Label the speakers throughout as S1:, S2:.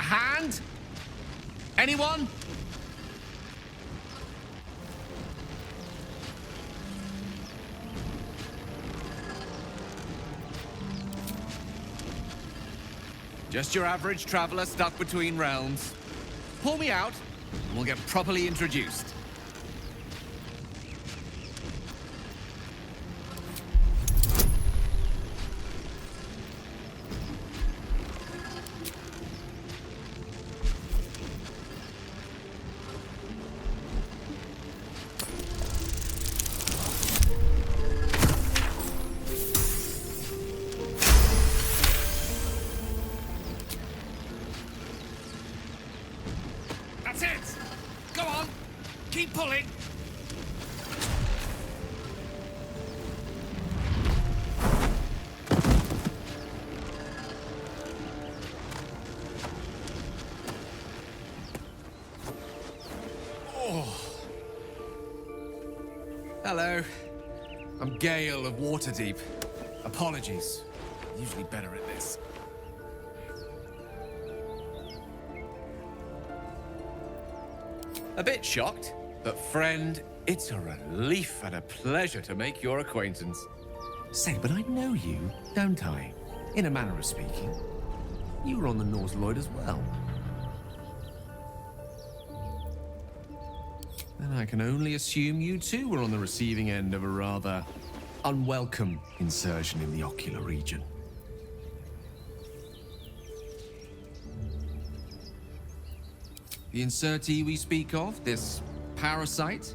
S1: A hand? Anyone? Just your average traveler stuck between realms. Pull me out, and we'll get properly introduced. That's it! Go on! Keep pulling! Oh. Hello. I'm Gale of Waterdeep. Apologies. I'm usually better at this. A bit shocked, but friend, it's a relief and a pleasure to make your acquaintance. Say, but I know you, don't I? In a manner of speaking. You were on the Norse Lloyd as well. Then I can only assume you too were on the receiving end of a rather unwelcome insertion in the ocular region. The insertee we speak of, this parasite,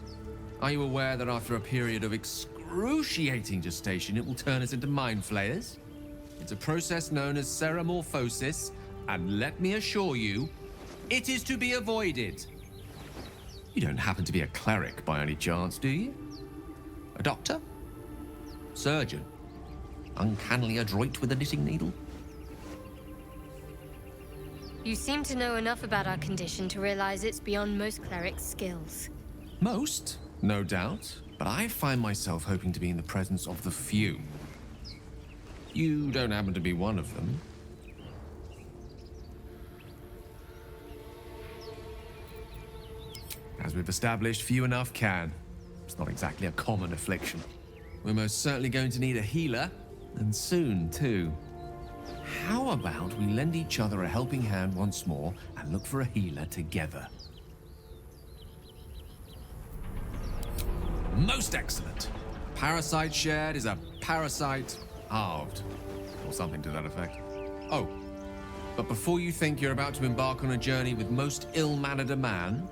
S1: are you aware that after a period of excruciating gestation, it will turn us into mind flayers? It's a process known as ceremorphosis, and let me assure you, it is to be avoided. You don't happen to be a cleric by any chance, do you? A doctor? Surgeon? Uncannily adroit with a knitting needle?
S2: You seem to know enough about our condition to realize it's beyond most clerics' skills.
S1: Most, no doubt, but I find myself hoping to be in the presence of the few. You don't happen to be one of them. As we've established, few enough can. It's not exactly a common affliction. We're most certainly going to need a healer, and soon, too. How about we lend each other a helping hand once more and look for a healer together? Most excellent. Parasite shared is a parasite halved, or something to that effect. Oh, but before you think you're about to embark on a journey with most ill-mannered a man,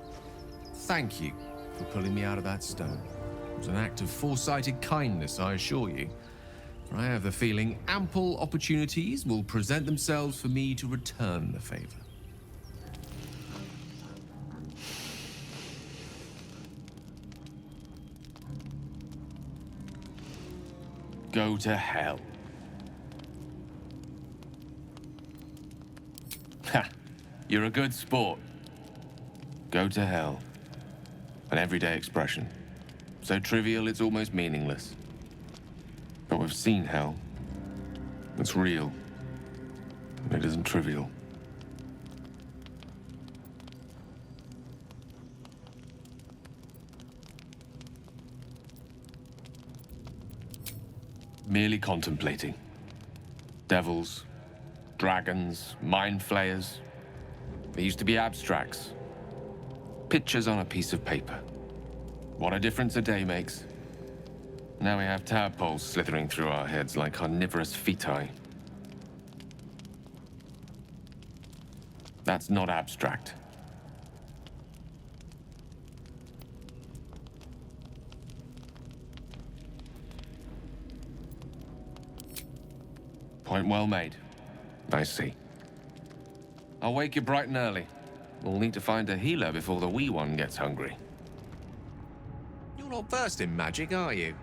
S1: thank you for pulling me out of that stone. It was an act of foresighted kindness, I assure you. For I have the feeling ample opportunities will present themselves for me to return the favor. Go to hell. Ha! You're a good sport. Go to hell. An everyday expression. So trivial it's almost meaningless. But we've seen hell. It's real. And it isn't trivial. Merely contemplating. Devils, dragons, mind flayers. They used to be abstracts. Pictures on a piece of paper. What a difference a day makes. Now we have tadpoles slithering through our heads like carnivorous feti. That's not abstract. Point well made. I see. I'll wake you bright and early. We'll need to find a healer before the wee one gets hungry. You're not versed in magic, are you?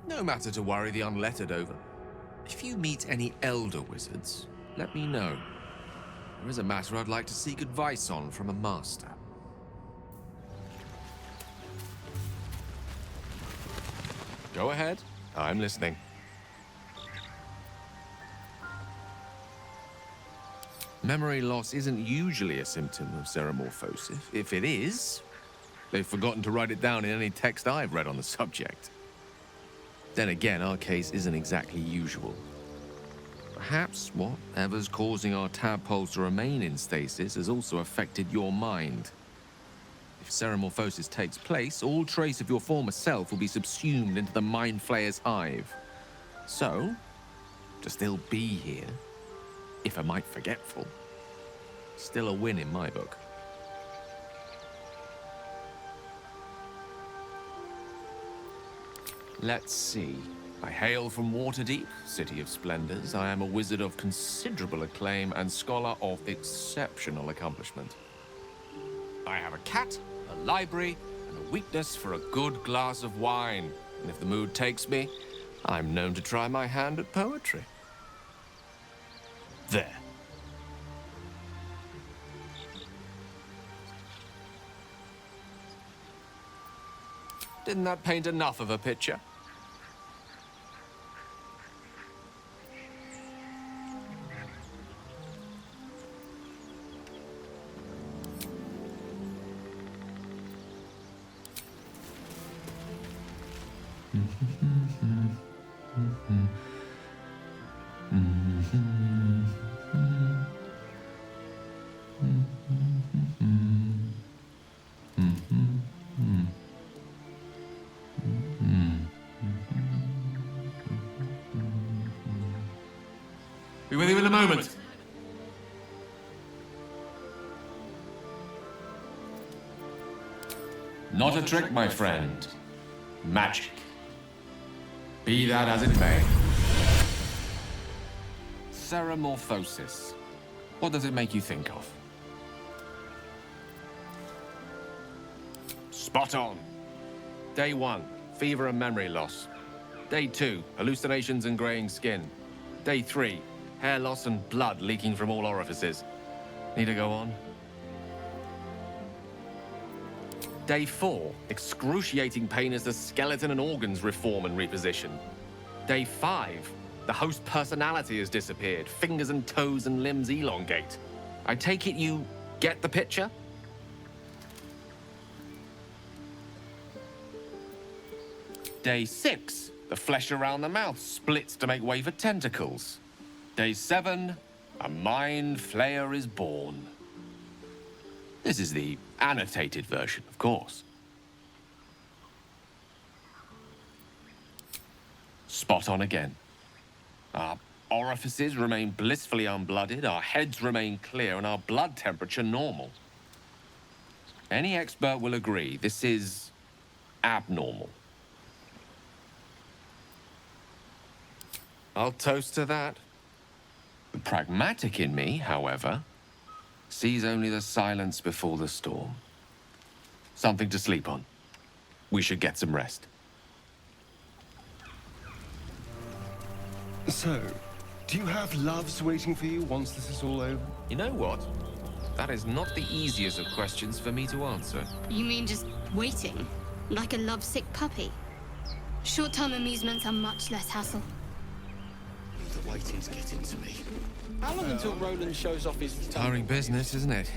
S1: No matter to worry the unlettered over. If you meet any elder wizards, let me know. There is a matter I'd like to seek advice on from a master. Go ahead. I'm listening. Memory loss isn't usually a symptom of ceremorphosis. If it is, they've forgotten to write it down in any text I've read on the subject. Then again, our case isn't exactly usual. Perhaps whatever's causing our tadpoles to remain in stasis has also affected your mind. If ceremorphosis takes place, all trace of your former self will be subsumed into the Mind Flayer's hive. So, to still be here, if a mite forgetful, still a win in my book. Let's see. I hail from Waterdeep, City of Splendors. I am a wizard of considerable acclaim and scholar of exceptional accomplishment. I have a cat, a library, and a weakness for a good glass of wine. And if the mood takes me, I'm known to try my hand at poetry. There. Didn't that paint enough of a picture? Be with you in a moment. Not a trick, my friend. Magic. Be that as it may. Ceremorphosis. What does it make you think of? Spot on. Day 1, fever and memory loss. Day 2, hallucinations and graying skin. Day 3, hair loss and blood leaking from all orifices. Need to go on? Day 4, excruciating pain as the skeleton and organs reform and reposition. Day 5, the host personality has disappeared. Fingers and toes and limbs elongate. I take it you get the picture? Day 6, the flesh around the mouth splits to make way for tentacles. Day 7, a mind flayer is born. This is the annotated version, of course. Spot on again. Our orifices remain blissfully unblooded, our heads remain clear, and our blood temperature normal. Any expert will agree this is abnormal. I'll toast to that. The pragmatic in me, however, sees only the silence before the storm. Something to sleep on. We should get some rest.
S3: So, do you have loves waiting for you once this is all over?
S1: You know what? That is not the easiest of questions for me to answer.
S2: You mean just waiting? Like a lovesick puppy? Short-term amusements are much less hassle.
S4: The waiting's getting to me.
S5: How long until Roland shows off his...
S1: Tiring business, isn't it?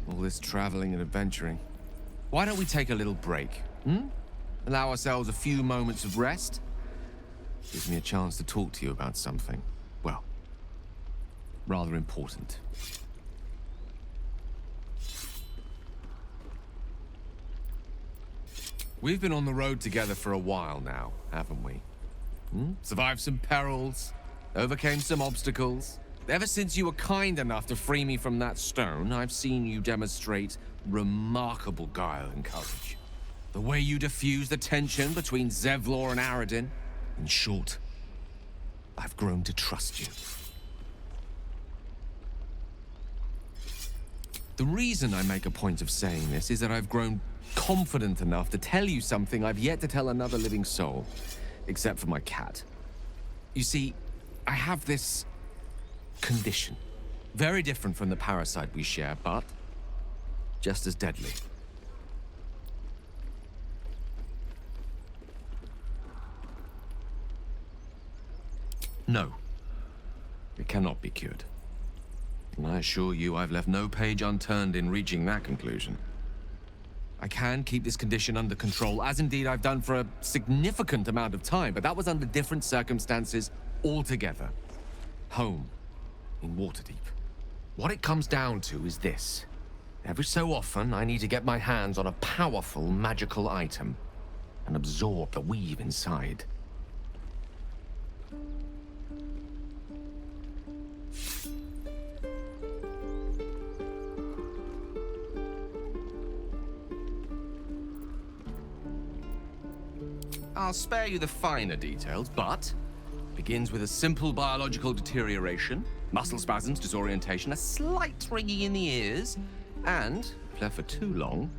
S1: All this traveling and adventuring. Why don't we take a little break, Allow ourselves a few moments of rest? Gives me a chance to talk to you about something, well, rather important. We've been on the road together for a while now, haven't we? Survived some perils, overcame some obstacles. Ever since you were kind enough to free me from that stone, I've seen you demonstrate remarkable guile and courage. The way you diffuse the tension between Zevlor and Aradin. In short, I've grown to trust you. The reason I make a point of saying this is that I've grown confident enough to tell you something I've yet to tell another living soul, except for my cat. You see, I have this condition. Very different from the parasite we share, but just as deadly. No, it cannot be cured. And I assure you I've left no page unturned in reaching that conclusion. I can keep this condition under control, as indeed I've done for a significant amount of time, but that was under different circumstances altogether. Home, in Waterdeep. What it comes down to is this. Every so often, I need to get my hands on a powerful magical item and absorb the weave inside. I'll spare you the finer details, but begins with a simple biological deterioration, muscle spasms, disorientation, a slight ringing in the ears, and, if left for too long,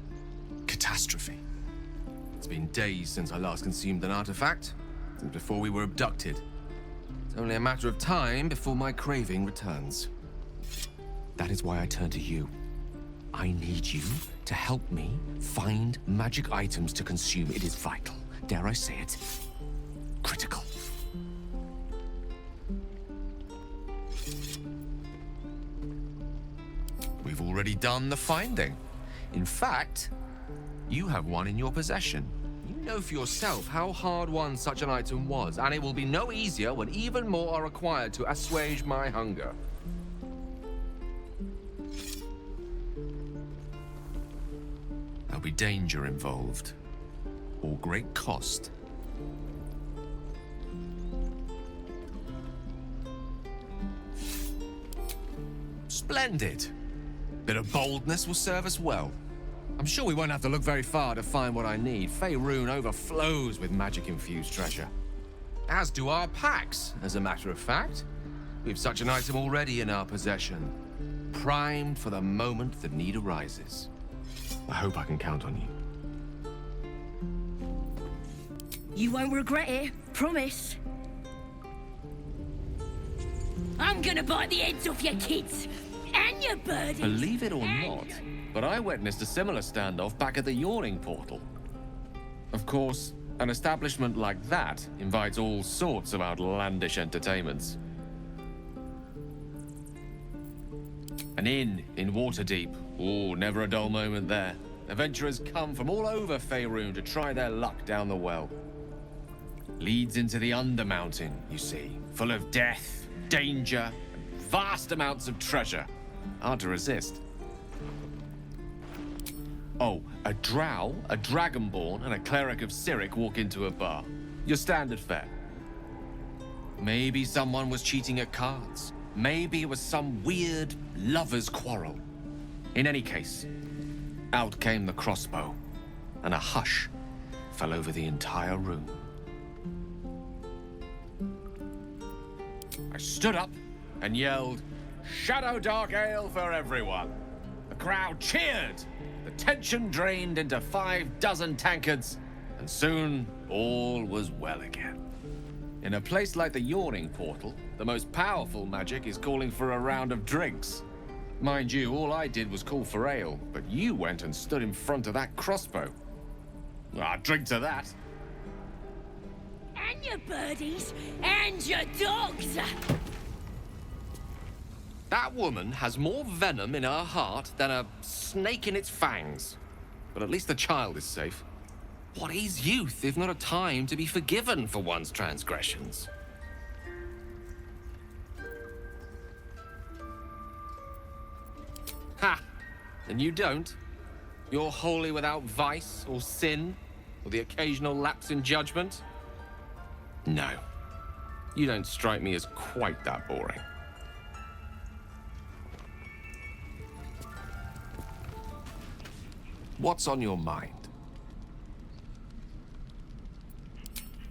S1: catastrophe. It's been days since I last consumed an artifact, since before we were abducted. It's only a matter of time before my craving returns. That is why I turn to you. I need you to help me find magic items to consume. It is vital. Dare I say it? Critical. We've already done the finding. In fact, you have one in your possession. You know for yourself how hard-won such an item was, and it will be no easier when even more are required to assuage my hunger. There'll be danger involved, or great cost. Splendid. Bit of boldness will serve us well. I'm sure we won't have to look very far to find what I need. Faerun overflows with magic-infused treasure. As do our packs, as a matter of fact. We've such an item already in our possession, primed for the moment the need arises. I hope I can count on you.
S6: You won't regret it, promise. I'm gonna bite the heads off your kids and your birdies.
S1: Believe it or not, but I witnessed a similar standoff back at the Yawning portal. Of course, an establishment like that invites all sorts of outlandish entertainments. An inn in Waterdeep. Oh, never a dull moment there. Adventurers come from all over Faerun to try their luck down the well. Leads into the Undermountain, you see, full of death, danger, and vast amounts of treasure. Hard to resist. Oh, a drow, a dragonborn, and a cleric of Cyric walk into a bar. Your standard fare. Maybe someone was cheating at cards. Maybe it was some weird lover's quarrel. In any case, out came the crossbow, and a hush fell over the entire room. I stood up and yelled, "Shadow Dark Ale for everyone!" The crowd cheered. The tension drained into 6 tankards, and soon all was well again. In a place like the Yawning portal, the most powerful magic is calling for a round of drinks. Mind you, all I did was call for ale, but you went and stood in front of that crossbow. I'd drink to that.
S6: And your birdies and your dogs.
S1: That woman has more venom in her heart than a snake in its fangs. But at least the child is safe. What is youth if not a time to be forgiven for one's transgressions? Ha! And you don't? You're wholly without vice or sin, or the occasional lapse in judgment? No. You don't strike me as quite that boring. What's on your mind?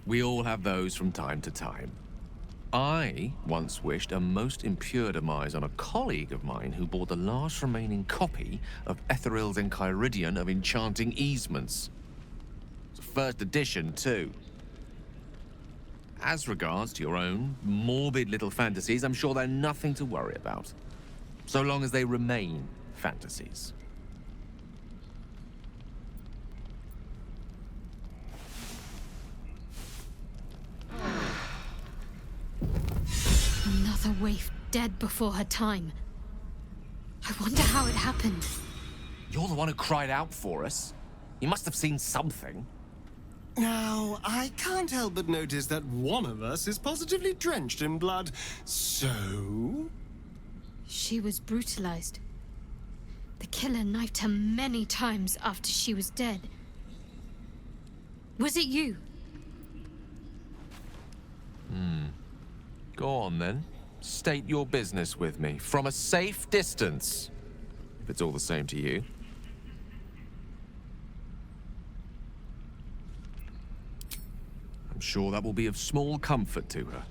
S1: We all have those from time to time. I once wished a most impure demise on a colleague of mine who bought the last remaining copy of Etheril's Enchiridion of Enchanting Easements. It's a first edition, too. As regards to your own morbid little fantasies, I'm sure they're nothing to worry about, so long as they remain fantasies.
S2: Another waif dead before her time. I wonder how it happened.
S1: You're the one who cried out for us. You must have seen something.
S3: Now, I can't help but notice that one of us is positively drenched in blood. So?
S2: She was brutalized. The killer knifed her many times after she was dead. Was it you?
S1: Go on then. State your business with me, from a safe distance. If it's all the same to you. I'm sure that will be of small comfort to her.